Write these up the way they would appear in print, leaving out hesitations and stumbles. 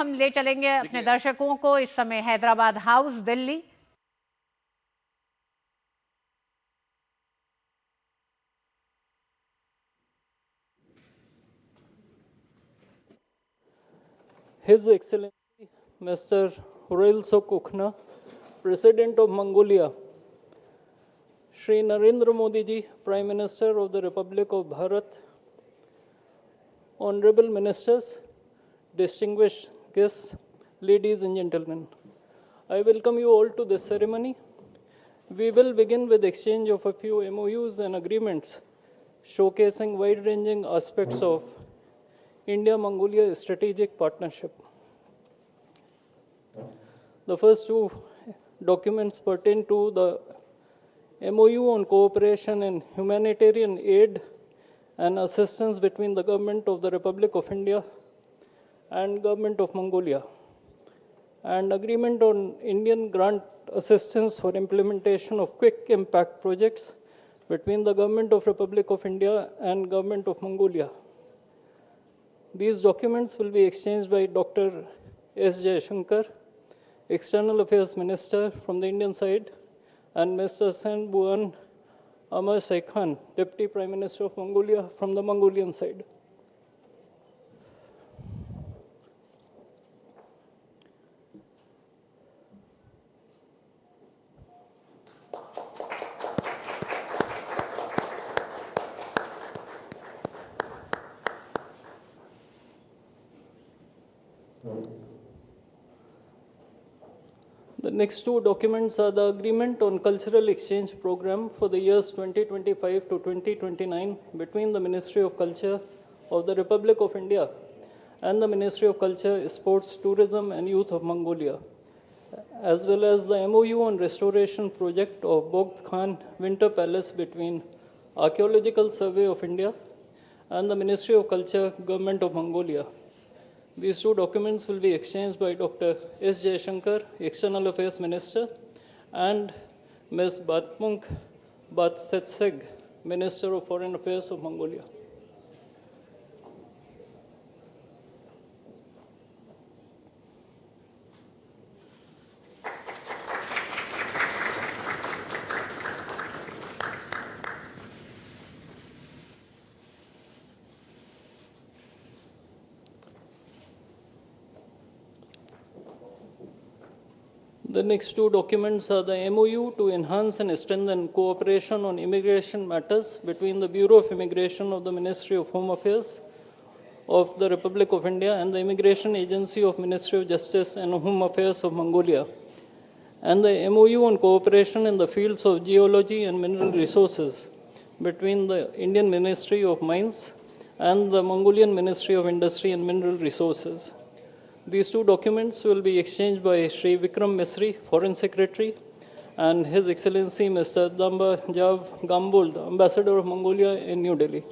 हम ले चलेंगे अपने दर्शकों को इस समय Hyderabad house, Delhi. His Excellency Mr. Hurel Sokukhna, President of Mongolia, Shri Narendra Modi ji, Prime Minister of the Republic of Bharat, Honorable Ministers, distinguished guests, ladies and gentlemen, I welcome you all to this ceremony. We will begin with exchange of a few MOUs and agreements showcasing wide-ranging aspects of India-Mongolia strategic partnership. The first two documents pertain to the MOU on cooperation in humanitarian aid and assistance between the Government of the Republic of India and Government of Mongolia, and agreement on Indian grant assistance for implementation of quick impact projects between the Government of Republic of India and Government of Mongolia. These documents will be exchanged by Dr. S. Jaishankar, External Affairs Minister from the Indian side, and Mr. Sen Buan Amar Saikhan, Deputy Prime Minister of Mongolia from the Mongolian side. The next two documents are the Agreement on Cultural Exchange Program for the years 2025 to 2029 between the Ministry of Culture of the Republic of India and the Ministry of Culture, Sports, Tourism and Youth of Mongolia, as well as the MOU on restoration project of Bogd Khan Winter Palace between Archaeological Survey of India and the Ministry of Culture, Government of Mongolia. These two documents will be exchanged by Dr. S. Jaishankar, External Affairs Minister, and Ms. Batmunk Batsetseg, Minister of Foreign Affairs of Mongolia. The next two documents are the MOU to enhance and strengthen cooperation on immigration matters between the Bureau of Immigration of the Ministry of Home Affairs of the Republic of India and the Immigration Agency of Ministry of Justice and Home Affairs of Mongolia, and the MOU on cooperation in the fields of geology and mineral resources between the Indian Ministry of Mines and the Mongolian Ministry of Industry and Mineral Resources. These two documents will be exchanged by Sri Vikram Misri, Foreign Secretary, and His Excellency Mr. Damba Jav Gambuld, Ambassador of Mongolia in New Delhi.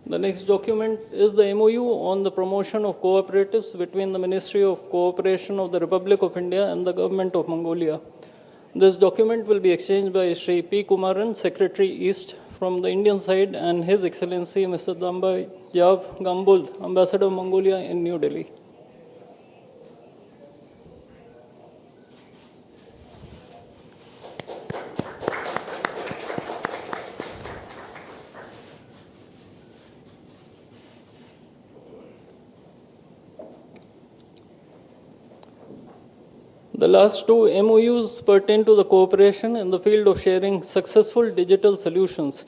The next document is the MOU on the promotion of cooperatives between the Ministry of Cooperation of the Republic of India and the Government of Mongolia. This document will be exchanged by Sri P. Kumaran, Secretary East from the Indian side, and His Excellency Mr. Damba Jav Gambuld, Ambassador of Mongolia in New Delhi. The last two MOUs pertain to the cooperation in the field of sharing successful digital solutions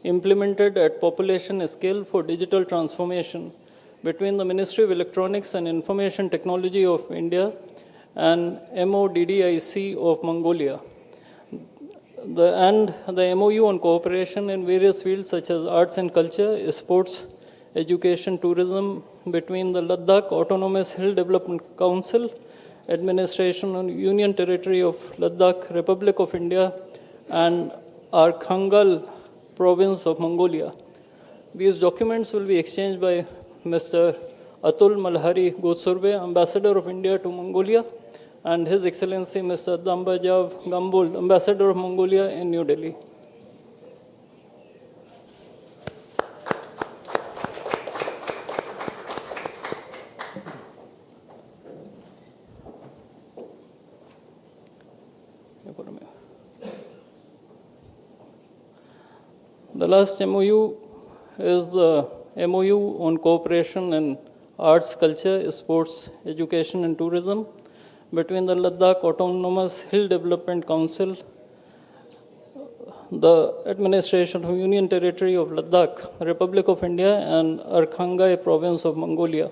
implemented at population scale for digital transformation between the Ministry of Electronics and Information Technology of India and MODDIC of Mongolia. The MOU on cooperation in various fields such as arts and culture, sports, education, tourism between the Ladakh Autonomous Hill Development Council, Administration on Union Territory of Ladakh, Republic of India, and Arkhangal Province of Mongolia. These documents will be exchanged by Mr. Atul Malhari Gosurve, Ambassador of India to Mongolia, and His Excellency Mr. Dambajav Gambol, Ambassador of Mongolia in New Delhi. The last MOU is the MOU on cooperation in arts, culture, sports, education and tourism between the Ladakh Autonomous Hill Development Council, the Administration of Union Territory of Ladakh, Republic of India and Arkhangai Province of Mongolia.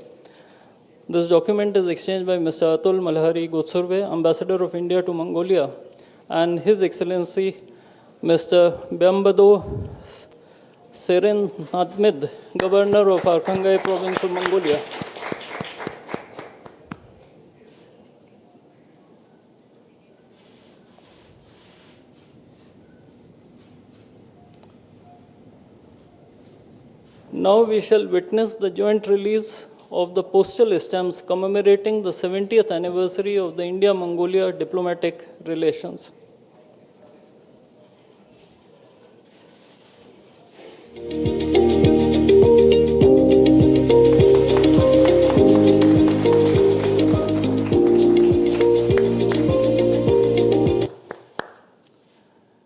This document is exchanged by Mr. Atul Malhari Gosurve, Ambassador of India to Mongolia, and His Excellency Mr. Byambado Seren Nadmid, Governor of Arkhangai Province of Mongolia. Now we shall witness the joint release of the postal stamps commemorating the 70th anniversary of the India-Mongolia diplomatic relations.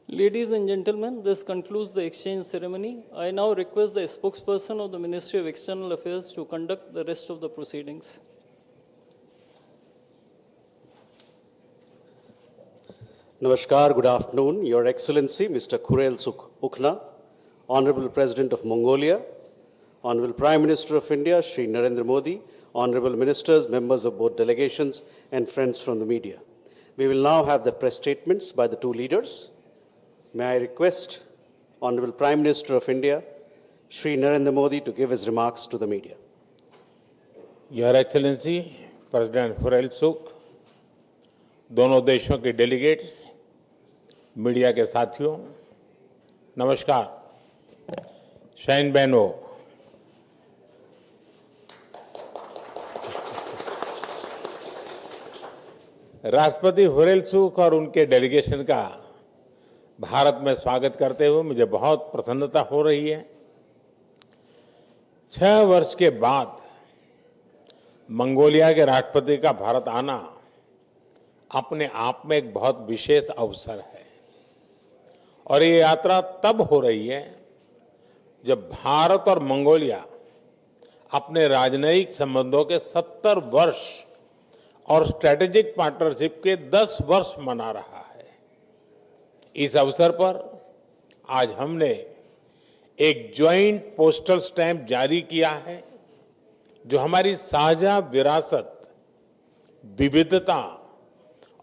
Ladies and gentlemen, this concludes the exchange ceremony. I now request the spokesperson of the Ministry of External Affairs to conduct the rest of the proceedings. Namaskar, good afternoon. Your Excellency, Mr. Khurelsukh Ukhna, Honorable President of Mongolia, Honorable Prime Minister of India, Shri Narendra Modi, Honorable Ministers, members of both delegations, and friends from the media. We will now have the press statements by the two leaders. May I request Honorable Prime Minister of India, Shri Narendra Modi, to give his remarks to the media. Your Excellency, President Khurelsukh, दोनों देशों के delegates, media के साथियों, नमस्कार। शैन बहनों, राष्ट्रपति Khurelsukh और उनके डेलीगेशन का भारत में स्वागत करते हुए मुझे बहुत प्रसन्नता हो रही है। 6 वर्ष के बाद मंगोलिया के राष्ट्रपति का भारत आना अपने आप में एक बहुत विशेष अवसर है और ये यात्रा तब हो रही है जब भारत और मंगोलिया अपने राजनयिक संबंधों के 70 वर्ष और स्ट्रेटेजिक पार्टनरशिप के 10 वर्ष मना रहा है। इस अवसर पर आज हमने एक ज्वाइंट पोस्टल स्टैंप जारी किया है जो हमारी साझा विरासत, विविधता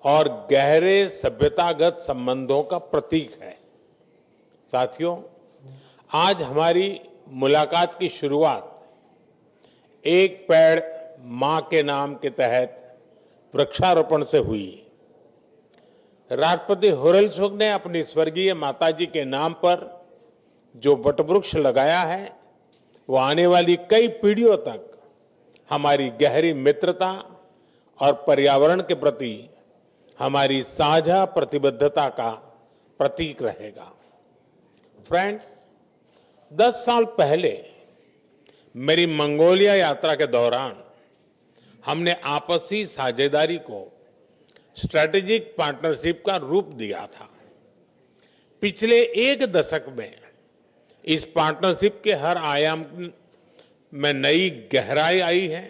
और गहरे सभ्यतागत संबंधों का प्रतीक है। साथियों, आज हमारी मुलाकात की शुरुआत एक पेड़ मां के नाम के तहत वृक्षारोपण से हुई। राष्ट्रपति खुरेलसुख ने अपनी स्वर्गीय माताजी के नाम पर जो वटवृक्ष लगाया है वो आने वाली कई पीढ़ियों तक हमारी गहरी मित्रता और पर्यावरण के प्रति हमारी साझा प्रतिबद्धता का प्रतीक रहेगा। फ्रेंड्स, 10 साल पहले मेरी मंगोलिया यात्रा के दौरान हमने आपसी साझेदारी को स्ट्रैटेजिक पार्टनरशिप का रूप दिया था। पिछले 1 दशक में इस पार्टनरशिप के हर आयाम में नई गहराई आई है,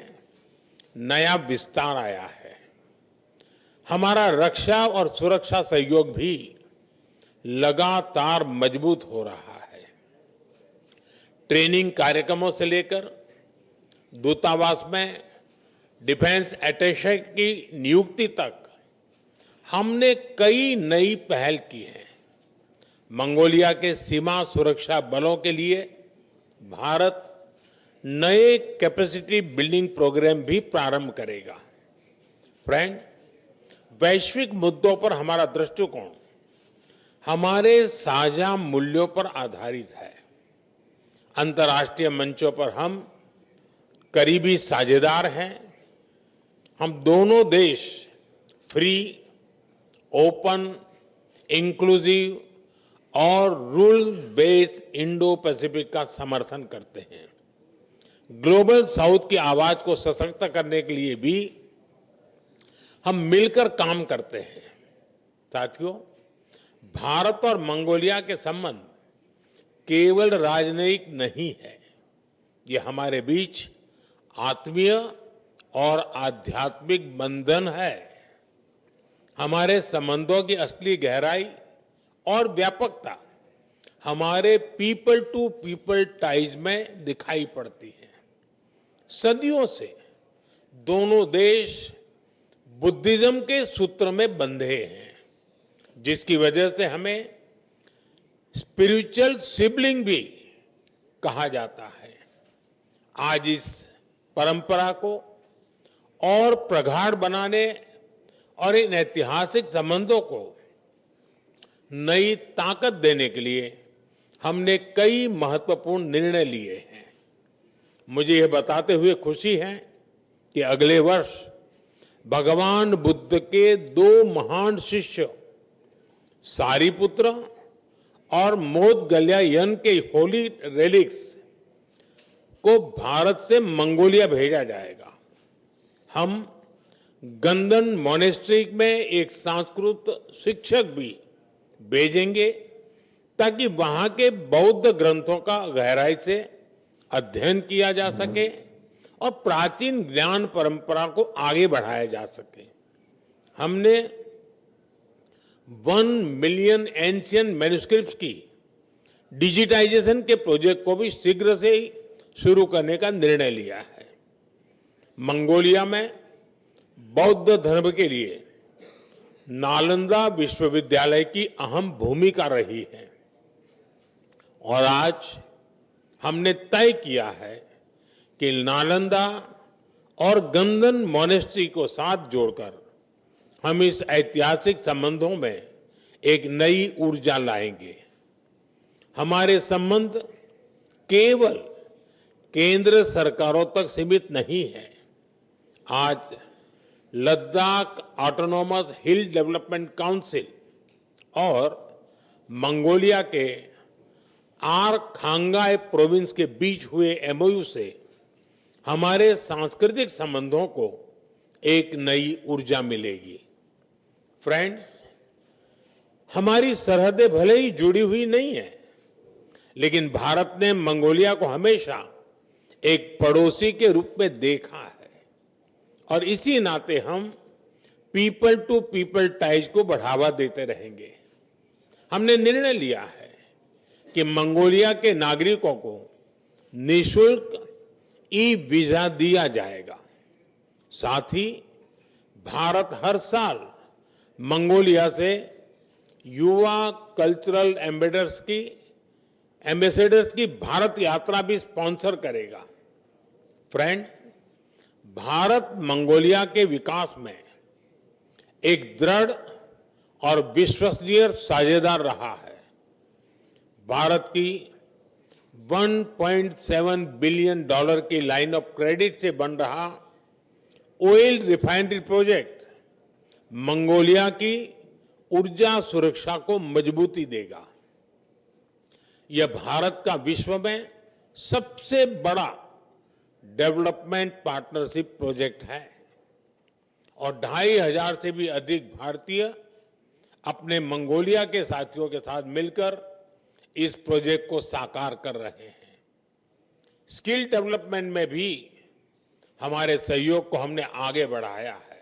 नया विस्तार आया है। हमारा रक्षा और सुरक्षा सहयोग भी लगातार मजबूत हो रहा है। ट्रेनिंग कार्यक्रमों से लेकर दूतावास में डिफेंस अटैचे की नियुक्ति तक हमने कई नई पहल की हैं। मंगोलिया के सीमा सुरक्षा बलों के लिए भारत नए कैपेसिटी बिल्डिंग प्रोग्राम भी प्रारंभ करेगा। फ्रेंड्स, वैश्विक मुद्दों पर हमारा दृष्टिकोण हमारे साझा मूल्यों पर आधारित है। अंतर्राष्ट्रीय मंचों पर हम करीबी साझेदार हैं। हम दोनों देश फ्री, ओपन, इंक्लूसिव और रूल बेस्ड इंडो पैसिफिक का समर्थन करते हैं। ग्लोबल साउथ की आवाज को सशक्त करने के लिए भी हम मिलकर काम करते हैं। साथियों, भारत और मंगोलिया के संबंध केवल राजनयिक नहीं है, ये हमारे बीच आत्मीय और आध्यात्मिक बंधन है। हमारे संबंधों की असली गहराई और व्यापकता हमारे पीपल टू पीपल टाइज में दिखाई पड़ती है। सदियों से दोनों देश बुद्धिज्म के सूत्र में बंधे हैं, जिसकी वजह से हमें स्पिरिचुअल सिबलिंग भी कहा जाता है। आज इस परंपरा को और प्रगाढ़ बनाने और इन ऐतिहासिक संबंधों को नई ताकत देने के लिए हमने कई महत्वपूर्ण निर्णय लिए हैं। मुझे यह बताते हुए खुशी है कि अगले वर्ष भगवान बुद्ध के 2 महान शिष्य सारिपुत्र और मोदगल्यायन के होली रेलिक्स को भारत से मंगोलिया भेजा जाएगा। हम गंदन मोनेस्ट्री में एक संस्कृत शिक्षक भी भेजेंगे ताकि वहां के बौद्ध ग्रंथों का गहराई से अध्ययन किया जा सके और प्राचीन ज्ञान परंपरा को आगे बढ़ाया जा सके। हमने 1 मिलियन एंशियंट मैन्युस्क्रिप्ट्स की डिजिटाइजेशन के प्रोजेक्ट को भी शीघ्र से ही शुरू करने का निर्णय लिया है। मंगोलिया में बौद्ध धर्म के लिए नालंदा विश्वविद्यालय की अहम भूमिका रही है और आज हमने तय किया है कि नालंदा और गंदन मोनेस्ट्री को साथ जोड़कर हम इस ऐतिहासिक संबंधों में एक नई ऊर्जा लाएंगे। हमारे संबंध केवल केंद्र सरकारों तक सीमित नहीं है। आज लद्दाख ऑटोनॉमस हिल डेवलपमेंट काउंसिल और मंगोलिया के आरखांगाई प्रोविंस के बीच हुए एमओयू से हमारे सांस्कृतिक संबंधों को एक नई ऊर्जा मिलेगी। फ्रेंड्स, हमारी सरहदें भले ही जुड़ी हुई नहीं है, लेकिन भारत ने मंगोलिया को हमेशा एक पड़ोसी के रूप में देखा है और इसी नाते हम पीपल टू पीपल टाइज को बढ़ावा देते रहेंगे। हमने निर्णय लिया है कि मंगोलिया के नागरिकों को निःशुल्क ई वीजा दिया जाएगा। साथ ही भारत हर साल मंगोलिया से युवा कल्चरल एम्बेसडर्स की भारत यात्रा भी स्पॉन्सर करेगा। फ्रेंड्स, भारत मंगोलिया के विकास में एक दृढ़ और विश्वसनीय साझेदार रहा है। भारत की $1.7 बिलियन की लाइन ऑफ क्रेडिट से बन रहा ऑयल रिफाइनरी प्रोजेक्ट मंगोलिया की ऊर्जा सुरक्षा को मजबूती देगा। यह भारत का विश्व में सबसे बड़ा डेवलपमेंट पार्टनरशिप प्रोजेक्ट है और 2500 से भी अधिक भारतीय अपने मंगोलिया के साथियों के साथ मिलकर इस प्रोजेक्ट को साकार कर रहे हैं। स्किल डेवलपमेंट में भी हमारे सहयोग को हमने आगे बढ़ाया है।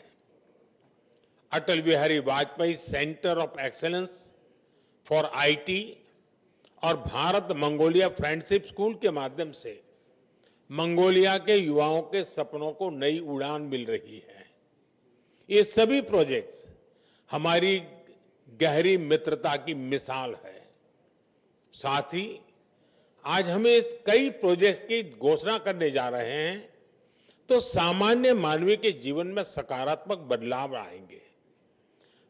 Atal Bihari Vajpayee centre of excellence for IT और भारत मंगोलिया फ्रेंडशिप स्कूल के माध्यम से मंगोलिया के युवाओं के सपनों को नई उड़ान मिल रही है। ये सभी प्रोजेक्ट्स हमारी गहरी मित्रता की मिसाल है। साथ ही आज हम इस कई प्रोजेक्ट्स की घोषणा करने जा रहे हैं तो सामान्य मानवीय के जीवन में सकारात्मक बदलाव आएंगे।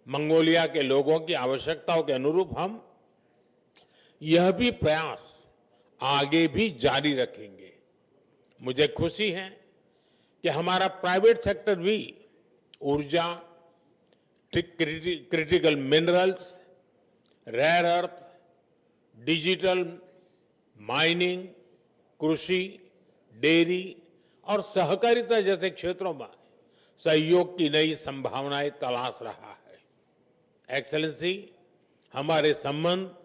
मंगोलिया के लोगों की आवश्यकताओं के अनुरूप हम यह भी प्रयास आगे भी जारी रखेंगे। मुझे खुशी है कि हमारा प्राइवेट सेक्टर भी ऊर्जा, critical minerals, rare earth, digital, mining, कृषि, डेयरी और सहकारिता जैसे क्षेत्रों में सहयोग की नई संभावनाएं तलाश रहा है। एक्सेलेंसी, हमारे संबंध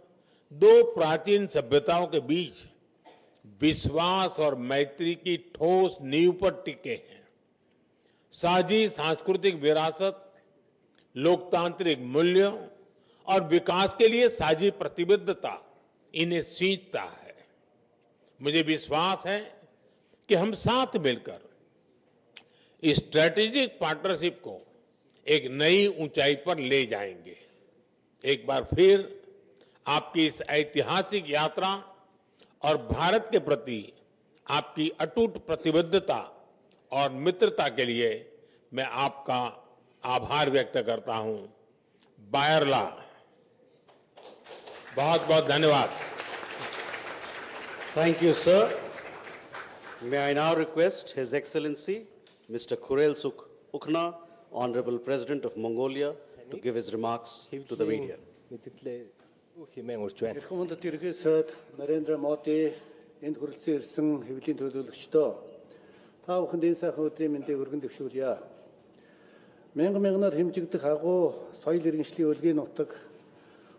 दो प्राचीन सभ्यताओं के बीच विश्वास और मैत्री की ठोस नींव पर टिके हैं। साझी सांस्कृतिक विरासत, लोकतांत्रिक मूल्यों और विकास के लिए साझी प्रतिबद्धता इन्हें सींचता है। मुझे विश्वास है कि हम साथ मिलकर इस स्ट्रेटेजिक पार्टनरशिप को एक नई ऊंचाई पर ले जाएंगे। एक बार फिर आपकी इस ऐतिहासिक यात्रा और भारत के प्रति आपकी अटूट प्रतिबद्धता और मित्रता के लिए मैं आपका आभार व्यक्त करता हूं। बायरला, बहुत बहुत धन्यवाद। Thank you, sir. May I now request His Excellency Mr. Khurel Sukh Ukhna, Honorable President of Mongolia, to give his remarks to the media. Эрхэм хүндэт ерөнхий сайд Нарендра Моди энд хүрэлцэн ирсэн хэвлэлийн төлөөлөгчдөө та бүхэнд энэ сайхан өдрийн мэндийг өргөн дэвшүүлье. Мянгаар хэмжигдэх агуу соёл иргэншлийн өлгийн нутаг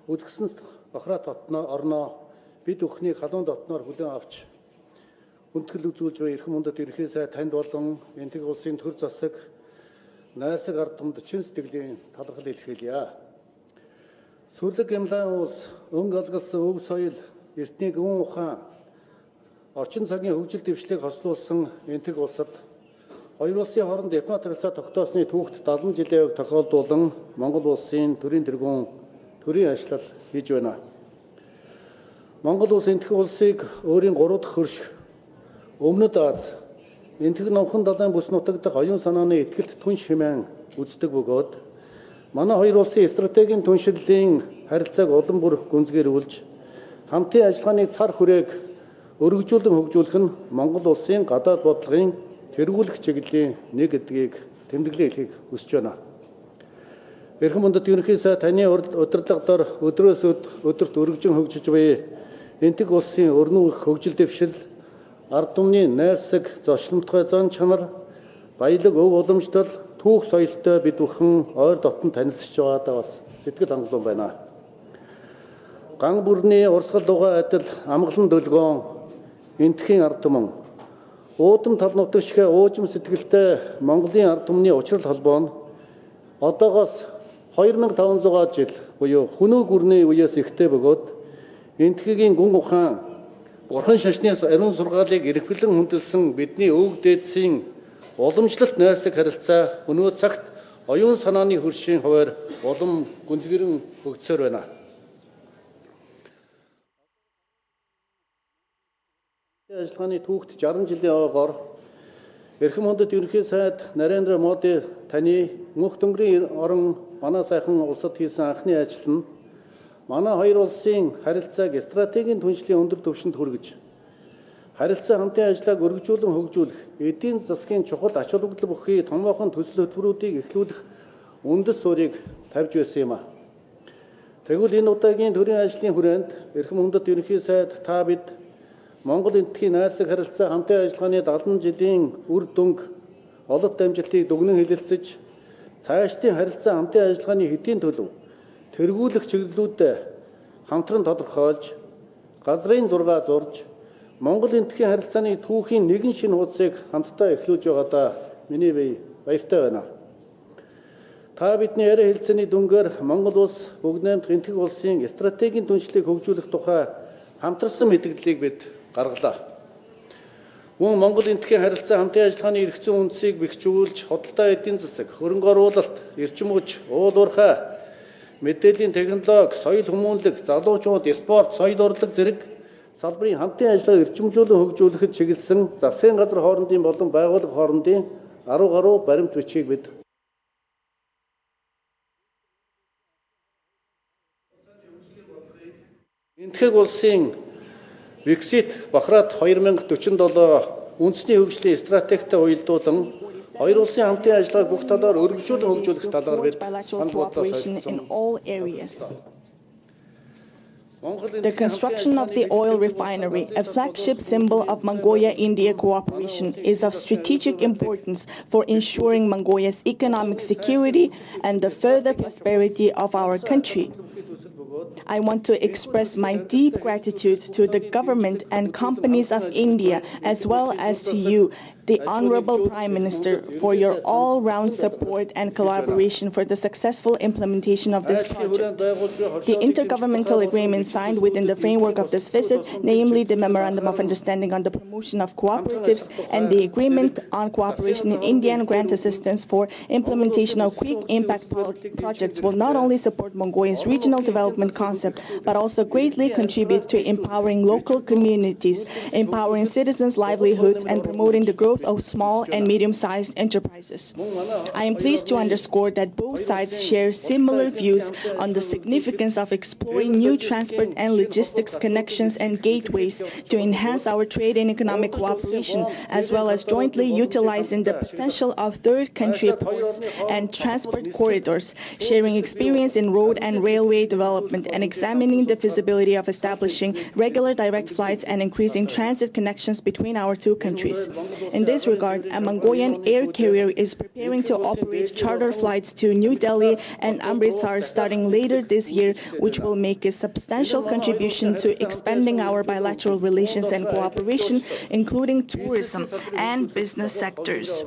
үзэгсэн бохрат орноо бид бүхний халуун дотноор хүлээн авч хүндэтгэл үзүүлж буй эрхэм хүндэт ерөнхий сайд танд болон энтэг улсын төр засаг найрсаг ард түмэд чин сэтгэлийн талархал илэрхийлье. Сүрлэг Гямлан улс өнгө алгалсан өв соёл, эртний гүн ухаан, орчин цагийн хөгжил дэвшлиг хослуулсан энтэг улсад хоёр улсын хооронд дипломат харилцаа тогтоосны түүхт 70 жилийн өмнө тохиолдуулан Монгол улсын төрийн тэргүүн төрийн ажил хийж байна. Монгол улс энтэг улсыг өөрийн 3 дахь хөрш Өмнөд Аз энтэг номхон далайн бүс нутаг дахь оюун санааны ихтгэлт түнш хэмээн үздэг бөгөөд манай хоёр улсын стратегийн түншлэлийн харилцааг улам бүр гүнзгийрүүлж хамтын ажиллагааны цар хүрээг өргөжүүлэн хөгжүүлэх нь Монгол улсын гадаад бодлогын тэргүүлэх чиглэлийн нэг гэдгийг тэмдэглэн хэлхийг хүсэж байна. Эрхэм хүндэт ерөнхий сайд таны удирдлага дор өдрөөс өдөрт өргөжин хөгжиж буй энтэг улсын өрнөн их хөгжил дэвшил, ард түмний найрсаг зочломтгой зан чанар, баялаг өв уламжлал, түүх соёлтой бид бүхэн ойр дотн танилцж байгаадаа бас сэтгэл хангалуун байна. Ган бүрний урсгал дугаа адил амгалан дөлгөөн энтхийн ард түмэн уудам тал нутагшгэ уужим сэтгэлтэй Монголын ард түмний учрал холбоо нь одоогоос 2500 жил буюу хүнүү гүрний үеэс ихтэй бөгөөд энтхийн гүн ухаан бурхан шашны ариун сургаалыг эрхвлэн хүндэлсэн бидний өвөг дээдсийн уламжлалт найрсаг харилцаа өнөө цагт оюун санааны хөршийн хуваар улам гүнзгийрэн хөгжсөөр байна. Ажиллагааны түүхт 60 жилийн ойгоор эрхэм хүндэт ерөнхий сайд Нарендра Моди таны мөнх дөнгөрийн орон манай сайхан улсад хийсэн анхны ажил нь манай хоёр улсын харилцааг стратегийн түншлийн өндөр түвшинд хүргэж харилцаа хамтын ажлыг өргөжүүлэн хөгжүүлэх, эдийн засгийн чухал ач холбогдол бүхий томоохон төсөл хөтөлбөрүүдийг эхлүүлэх үндэс суурийг тавьж байсан юм а. Тэгвэл энэ удаагийн төрийн ажлын хүрээнд эрхэм хүндэт ерөнхий сайд та бид Монгол энтхийн найрсаг харилцаа хамтын ажиллагааны 70 жилийн үр дүнг олонт амжилтыг дүгнэн хэлэлцэж цаашдын харилцаа хамтын ажиллагааны хэдийн төлөв тэргүүлэх чиглэлүүдэд хамтран тодорхойлж газрын зураг зурж Монгол энтхийн харилцааны түүхийн нэгэн шинэ хуудсыг хамтдаа эхлүүлж байгаадаа миний бие баяртай байна. Та бидний яриа хэлцээний дүнгээр Монгол улс бүгд найрамдах энтэг улсын стратегийн түншлийг хөгжүүлэх тухай хамтарсан мэдээллийг бид гаргалаа. Мөн Монгол энтхийн харилцаа хамтын ажиллагааны эрх зүйн үндсийг бэхжүүлж, худалдаа эдийн засаг, хөрөнгө оруулалт, эрчим хүч, уул уурхай, мэдээллийн технологи, соёл хүмүүнлэг, залуучууд, спорт, соёл урлаг зэрэг салбарын хамтын ажиллагааг эрчимжүүлэн хөгжүүлэхэд чиглэсэн засгийн газар хоорондын болон байгууллага хоорондын 10 гаруй баримт бичгийг бид энтхэг улсын Виксит Бахрат 2047 үндэсний хөгжлийн стратегтэй уялдуулан Хоёр улсын хамтын ажиллагааг бүх талаар өргөжүүлэн хөгжүүлэх талаар бид bilateral санал бодлоо cooperation in солилцсон. all areas. The construction of the oil refinery, a flagship symbol of Mongolia-India cooperation, is of strategic importance for ensuring Mongolia's economic security and the further prosperity of our country. I want to express my deep gratitude to the government and companies of India, as well as to you, the Honorable Prime Minister, for your all-round support and collaboration for the successful implementation of this project. The intergovernmental agreement signed within the framework of this visit, namely the Memorandum of Understanding on the Promotion of Cooperatives and the Agreement on Cooperation in India and Grant Assistance for Implementation of Quick Impact Projects, will not only support Mongolia's regional development concept, but also greatly contribute to empowering local communities, empowering citizens' livelihoods, and promoting the growth of small and medium-sized enterprises. I am pleased to underscore that both sides share similar views on the significance of exploring new transport and logistics connections and gateways to enhance our trade and economic cooperation, as well as jointly utilizing the potential of third country ports and transport corridors, sharing experience in road and railway development, and examining the feasibility of establishing regular direct flights and increasing transit connections between our two countries. In this regard, a Mongolian air carrier is preparing to operate charter flights to New Delhi and Amritsar starting later this year, which will make a substantial contribution to expanding our bilateral relations and cooperation, including tourism and business sectors.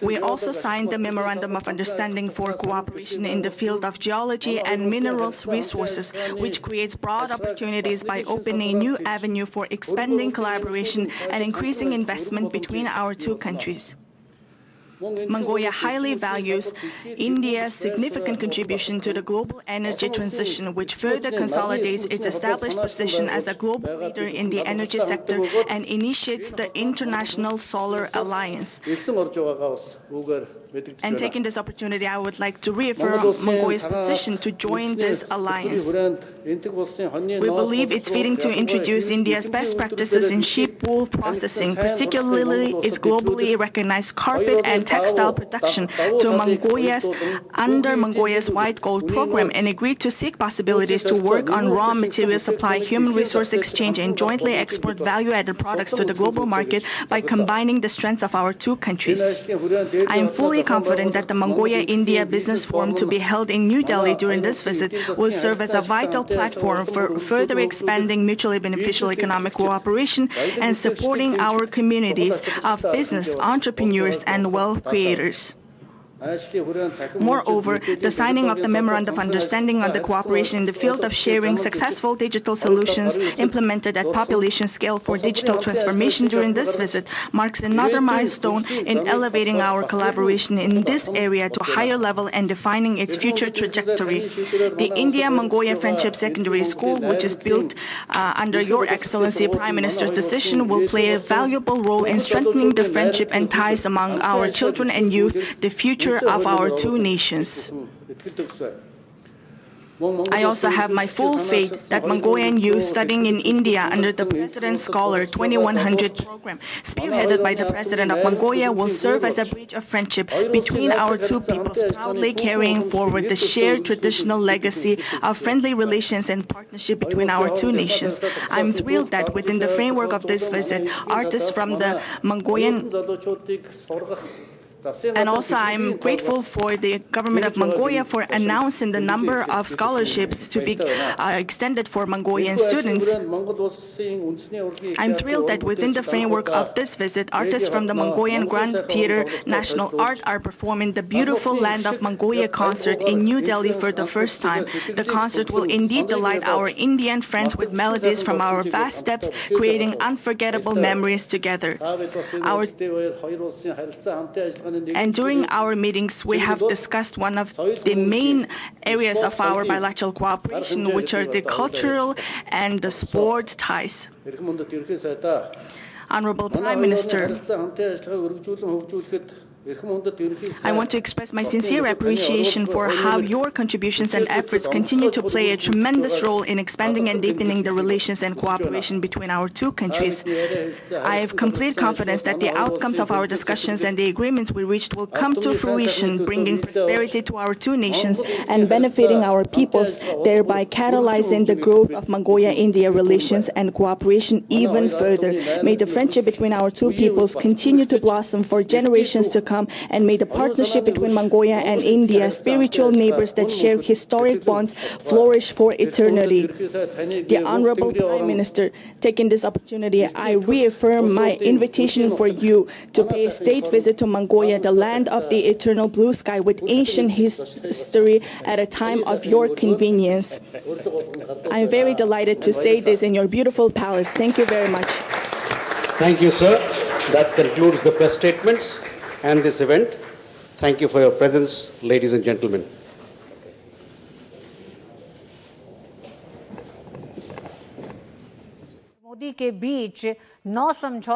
We also signed the Memorandum of Understanding for Cooperation in the field of geology and minerals resources, which creates broad opportunities by opening a new avenue for expanding collaboration and increasing investment between our two countries. Mongolia highly values India's significant contribution to the global energy transition, which further consolidates its established position as a global leader in the energy sector and initiates the International Solar Alliance. And taking this opportunity, I would like to reaffirm Mongolia's position to join this alliance. We believe it's fitting to introduce India's best practices in sheep wool processing, particularly its globally recognized carpet and textile production, to under Mongolia's White Gold program, and agreed to seek possibilities to work on raw material supply, human resource exchange, and jointly export value-added products to the global market by combining the strengths of our two countries. I am fully confident that the Mongolia-India Business Forum to be held in New Delhi during this visit will serve as a vital platform for further expanding mutually beneficial economic cooperation and supporting our communities of business, entrepreneurs, and wealth creators. Moreover, the signing of the Memorandum of Understanding on the cooperation in the field of sharing successful digital solutions implemented at population scale for digital transformation during this visit marks another milestone in elevating our collaboration in this area to a higher level and defining its future trajectory. The India-Mongolia Friendship Secondary School, which is built under Your Excellency Prime Minister's decision, will play a valuable role in strengthening the friendship and ties among our children and youth, the future of our two nations. I also have my full faith that Mongolian youth studying in India under the President's Scholar 2100 program, spearheaded by the President of Mongolia, will serve as a bridge of friendship between our two peoples, proudly carrying forward the shared traditional legacy of friendly relations and partnership between our two nations. I'm thrilled that within the framework of this visit, artists from the Mongolian and also, I'm grateful for the government of Mongolia for announcing the number of scholarships to be extended for Mongolian students. I'm thrilled that within the framework of this visit, artists from the Mongolian Grand Theatre National Art are performing the Beautiful Land of Mongolia concert in New Delhi for the first time. The concert will indeed delight our Indian friends with melodies from our vast steppes, creating unforgettable memories together. And during our meetings, we have discussed one of the main areas of our bilateral cooperation, which are the cultural and the sport ties. Honorable Prime Minister, I want to express my sincere appreciation for how your contributions and efforts continue to play a tremendous role in expanding and deepening the relations and cooperation between our two countries. I have complete confidence that the outcomes of our discussions and the agreements we reached will come to fruition, bringing prosperity to our two nations and benefiting our peoples, thereby catalyzing the growth of Mongolia-India relations and cooperation even further. May the friendship between our two peoples continue to blossom for generations to come, and may the partnership between Mongolia and India, spiritual neighbors that share historic bonds, flourish for eternity. The Honorable Prime Minister, taking this opportunity, I reaffirm my invitation for you to pay a state visit to Mongolia, the land of the eternal blue sky with ancient history, at a time of your convenience. I am very delighted to say this in your beautiful palace. Thank you very much. Thank you, sir. That concludes the press statements and this event. Thank you for your presence, ladies and gentlemen. Modi के बीच 9 समझौते